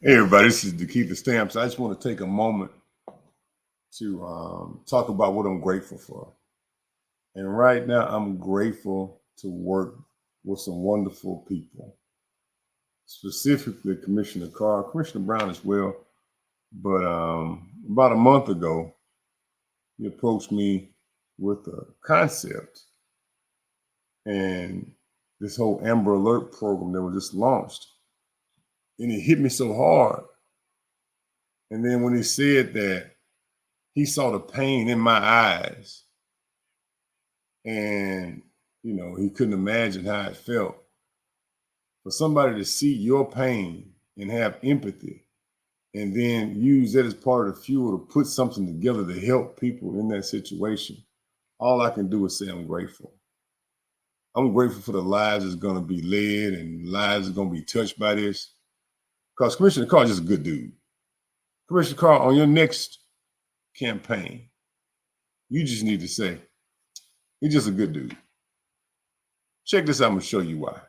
Hey everybody, this is to keep the stamps. I just want to take a moment to talk about what I'm grateful for. And right now, I'm grateful to work with some wonderful people, specifically Commissioner Carr, Commissioner Brown as well. But about a month ago, he approached me with a concept and this whole Amber Alert program that was just launched. And it hit me so hard. And then when he said that, he saw the pain in my eyes, and he couldn't imagine how it felt for somebody to see your pain and have empathy and then use that as part of the fuel to put something together to help people in that situation. All I can do is say I'm grateful. I'm grateful for the lives that's going to be led and lives that's going to be touched by this, because Commissioner Carr is just a good dude. Commissioner Carr, on your next campaign, you just need to say, he's just a good dude. Check this out, I'm going to show you why.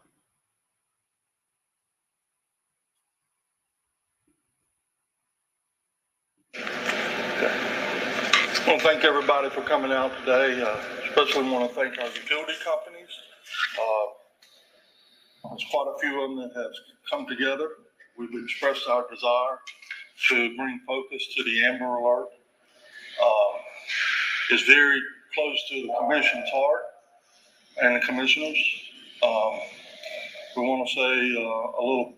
I want to thank everybody for coming out today. Especially want to thank our utility companies. There's quite a few of them that have come together. We've expressed our desire to bring focus to the Amber Alert. It's very close to the commission's heart and the commissioners. We want to say a little,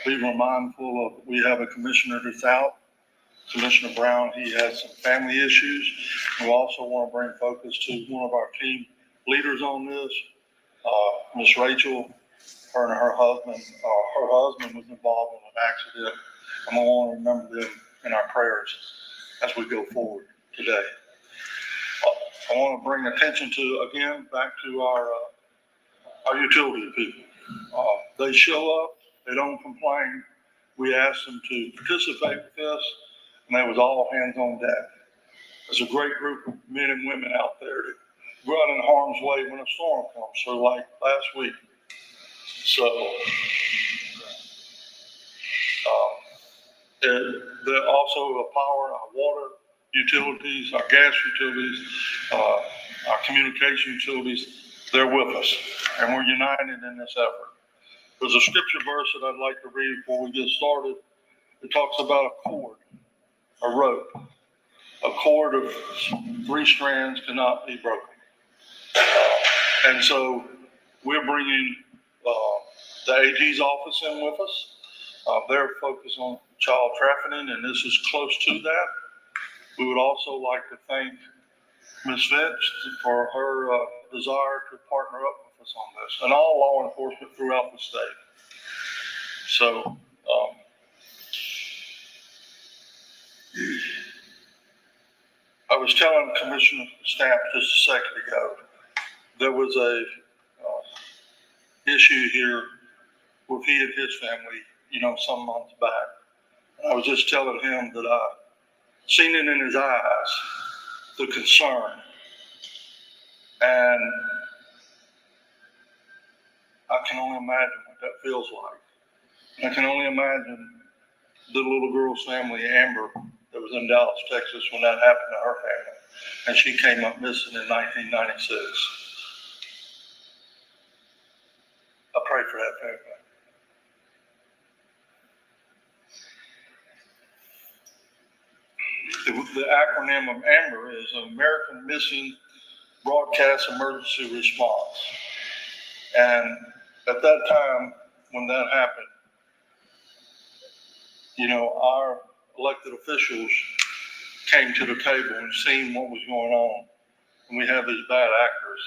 be mindful of, we have a commissioner that's out. Commissioner Brown, he has some family issues. We also want to bring focus to one of our team leaders on this, Miss Rachel. Her and her husband was involved in an accident, and we want to remember them in our prayers as we go forward today. I want to bring attention to, again, back to our utility people. They show up, they don't complain. We ask them to participate with this, and that was all hands on deck. There's a great group of men and women out there that go out in harm's way when a storm comes, so like last week. So they're also the power, our water utilities, our gas utilities, our communication utilities, they're with us, and we're united in this effort. There's a scripture verse that I'd like to read before we get started. It talks about a cord, a rope. A cord of 3 strands cannot be broken. And so we're bringing the AG's office in with us. They're focused on child trafficking, and this is close to that. We would also like to thank Ms. Finch for her desire to partner up with us on this, and all law enforcement throughout the state. So, I was telling Commissioner Stamp just a second ago, there was a issue here with he and his family, some months back. I was just telling him that I seen it in his eyes, the concern. And I can only imagine what that feels like. I can only imagine the little girl's family, Amber, that was in Dallas, Texas, when that happened to her family. And she came up missing in 1996. I pray for that family. The acronym of AMBER is American Missing Broadcast Emergency Response. And at that time, when that happened, our elected officials came to the table and seen what was going on. And we have these bad actors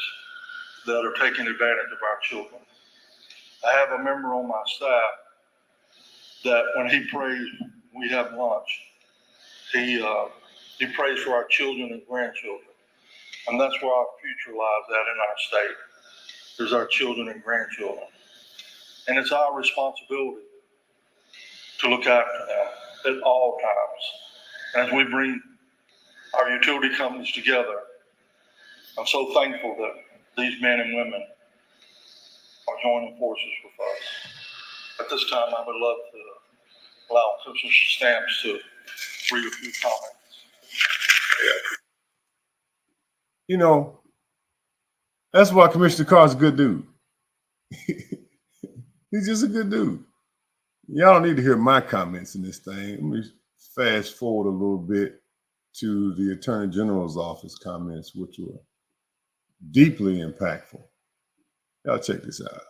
that are taking advantage of our children. I have a member on my staff that when he prays, we have lunch. He prays for our children and grandchildren. And that's where our future lies at in our state. There's our children and grandchildren. And it's our responsibility to look after them at all times. And as we bring our utility companies together, I'm so thankful that these men and women are joining forces with us. At this time, I would love to allow Commissioner Stamps to read a few comments. You know, that's why Commissioner Carr's a good dude. He's just a good dude. Y'all don't need to hear my comments in this thing. Let me fast forward a little bit to the Attorney General's office comments, which were deeply impactful. Y'all check this out.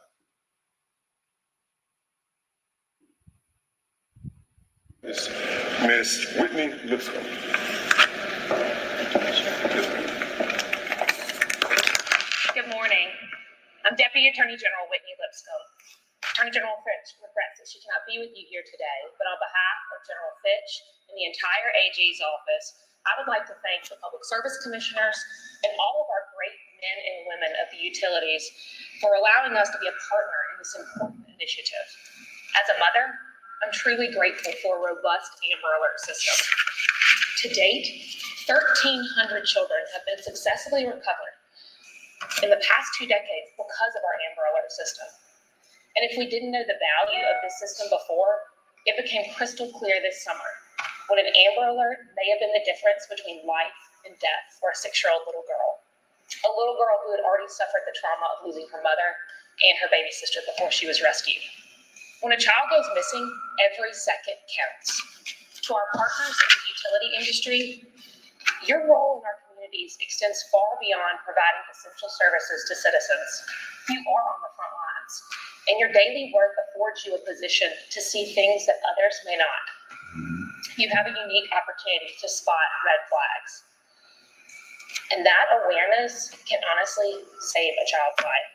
Miss Whitney Lipscomb. Good morning. I'm Deputy Attorney General Whitney Lipscomb. Attorney General Fitch regrets that she cannot be with you here today, but on behalf of General Fitch and the entire AG's office, I would like to thank the Public Service Commissioners and all of our great men and women of the utilities for allowing us to be a partner in this important initiative. As a mother, I'm truly grateful for a robust Amber Alert system. To date, 1,300 children have been successfully recovered in the past 2 decades because of our Amber Alert system. And if we didn't know the value of this system before, it became crystal clear this summer when an Amber Alert may have been the difference between life and death for a 6-year-old little girl. A little girl who had already suffered the trauma of losing her mother and her baby sister before she was rescued. When a child goes missing, every second counts. To our partners in the utility industry, your role in our communities extends far beyond providing essential services to citizens. You are on the front lines, and your daily work affords you a position to see things that others may not. You have a unique opportunity to spot red flags. And that awareness can honestly save a child's life.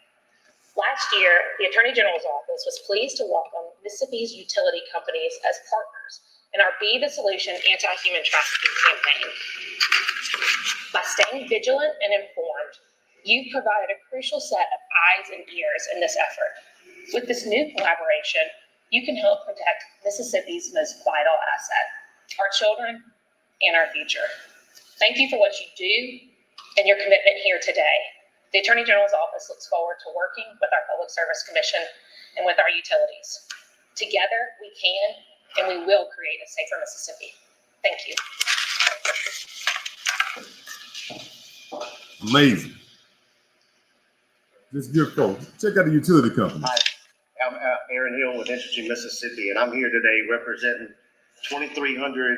Last year, the Attorney General's office was pleased to welcome Mississippi's utility companies as partners in our Be the Solution anti-human trafficking campaign. By staying vigilant and informed, you've provided a crucial set of eyes and ears in this effort. With this new collaboration, you can help protect Mississippi's most vital asset, our children and our future. Thank you for what you do and your commitment here today. The Attorney General's office looks forward to working with our Public Service Commission and with our utilities. Together, we can and we will create a safer Mississippi. Thank you. Amazing. Just good folks. Check out the utility company. Hi, I'm Aaron Hill with Entergy Mississippi, and I'm here today representing 2,300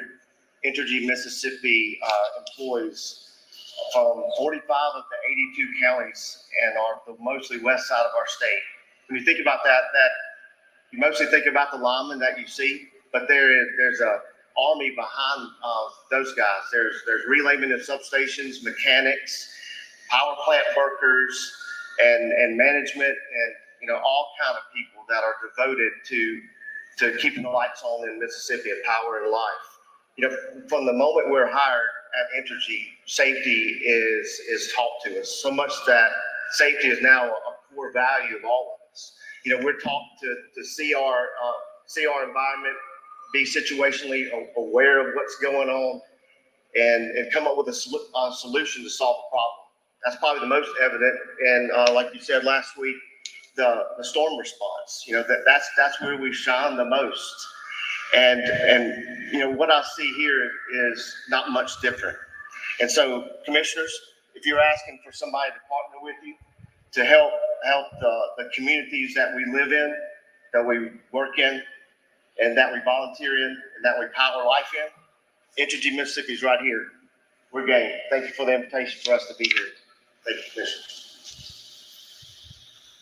Entergy Mississippi employees from 45 of the 82 counties and the mostly west side of our state. When you think about that you mostly think about the linemen that you see, but there's a army behind those guys. There's relaymen in substations, mechanics, power plant workers, and management, and all kind of people that are devoted to keeping the lights on in Mississippi and power and life. From the moment we're hired at Entergy, safety is taught to us so much that safety is now a core value of all of us. We're taught to see our environment, be situationally aware of what's going on, and come up with a solution to solve a problem. That's probably the most evident. And like you said last week, the storm response. That's where we shine the most. And what I see here is not much different. And so, commissioners, if you're asking for somebody to partner with you to help the communities that we live in, that we work in, and that we volunteer in, and that we power life in, Entergy Mississippi is right here. We're game. Thank you for the invitation for us to be here. Thank you, commissioners.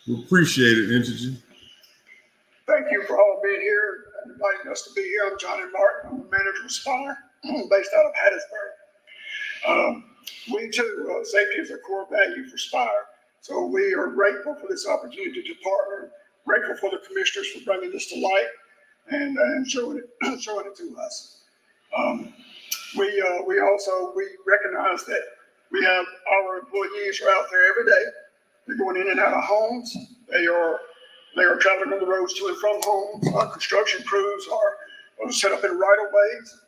We appreciate it, Entergy. Thank you for all being here and inviting us to be here. I'm Johnny Martin. I'm the manager of Spire, based out of Hattiesburg. We too, safety is a core value for Spire. So we are grateful for this opportunity to partner, grateful for the commissioners for bringing this to light and showing it to us. We recognize that we have our employees are out there every day. They're going in and out of homes. They are traveling on the roads to and from homes. Our construction crews are set up in right-of-ways,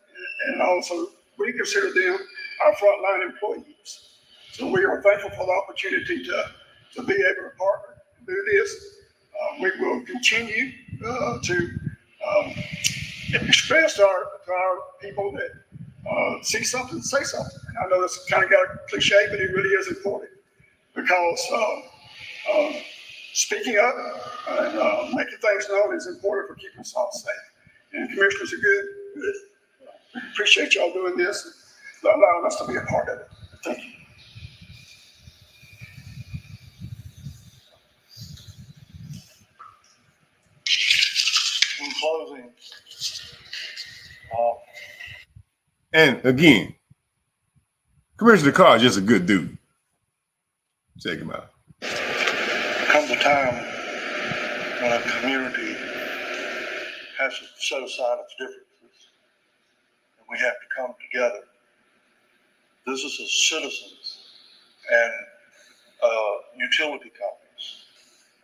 and also we consider them our frontline employees. So we are thankful for the opportunity to be able to partner and do this. We will continue to express to our people that see something, say something. And I know this kind of got a cliche, but it really is important because speaking up and making things known is important for keeping us all safe. And commissioners are good. Appreciate y'all doing this, allowing us to be a part of it. Thank you. In closing, And again, Commissioner Carr is just a good dude. Check him out. comes a time when a community has to set aside its differences, and we have to come together. This is as citizens and utility companies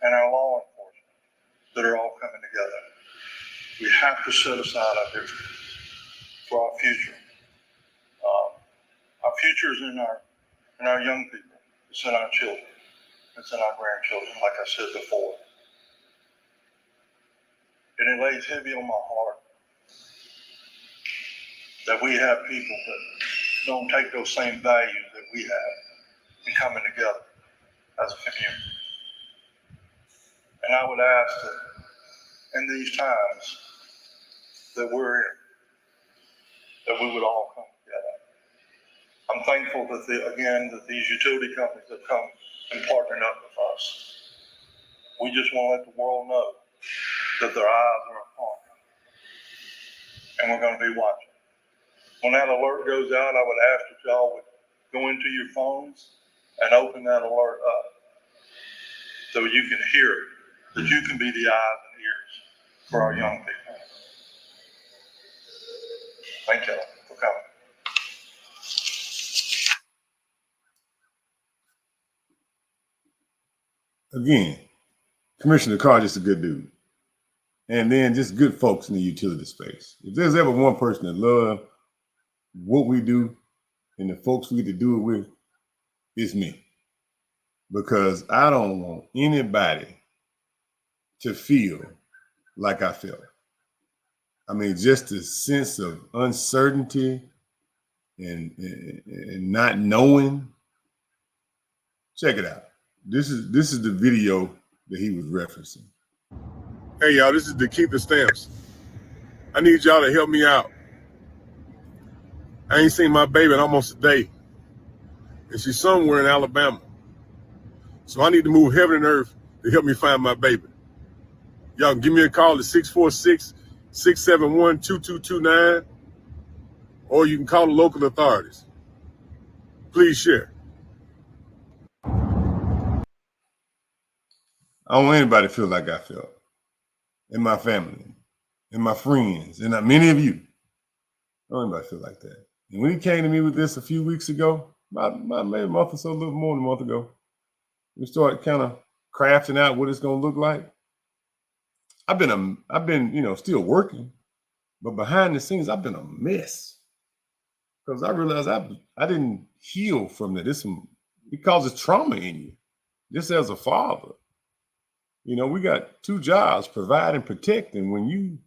and our law enforcement that are all coming together. We have to set aside our differences for our future. Our future is in our young people. It's in our children. It's in our grandchildren, like I said before. And it lays heavy on my heart that we have people that don't take those same values that we have in coming together as a community. And I would ask that in these times that we're in, that we would all come together. I'm thankful that these utility companies have come and partnered up with us. We just want to let the world know that their eyes are upon them. And we're going to be watching. When that alert goes out, I would ask that y'all would go into your phones and open that alert up so you can hear it, that you can be the eyes and ears for our young people. Thank y'all for coming. Again, Commissioner Carr just a good dude. And then just good folks in the utility space. If there's ever one person that love what we do and the folks we get to do it with, it's me. Because I don't want anybody to feel like I felt. I mean, just a sense of uncertainty and not knowing. Check it out. This is the video that he was referencing. Hey y'all, this is the Keep the Stamps. I need y'all to help me out. I ain't seen my baby in almost a day. And she's somewhere in Alabama. So I need to move heaven and earth to help me find my baby. Y'all can give me a call at 646-671-2229, or you can call the local authorities. Please share. I don't want anybody to feel like I felt. And my family, and my friends, and many of you. I don't want anybody to feel like that. And when he came to me with this a few weeks ago, maybe a month or so, a little more than a month ago, we started kind of crafting out what it's going to look like. I've been, still working, but behind the scenes, I've been a mess because I realized I didn't heal from that. It causes trauma in you, just as a father. We got two jobs, provide and protect, and when you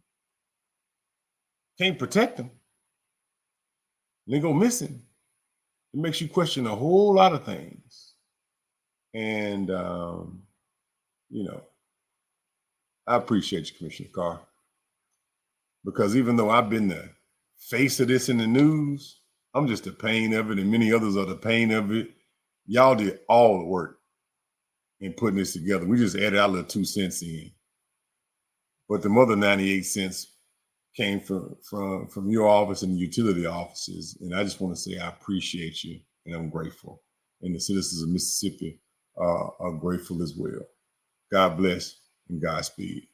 can't protect them, they go missing. It makes you question a whole lot of things. And, I appreciate you, Commissioner Carr, because even though I've been the face of this in the news, I'm just the pain of it, and many others are the pain of it. Y'all did all the work in putting this together. We just added our little 2 cents in. But the other 98 cents came from your office and the utility offices. And I just want to say I appreciate you, and I'm grateful. And the citizens of Mississippi are grateful as well. God bless and Godspeed.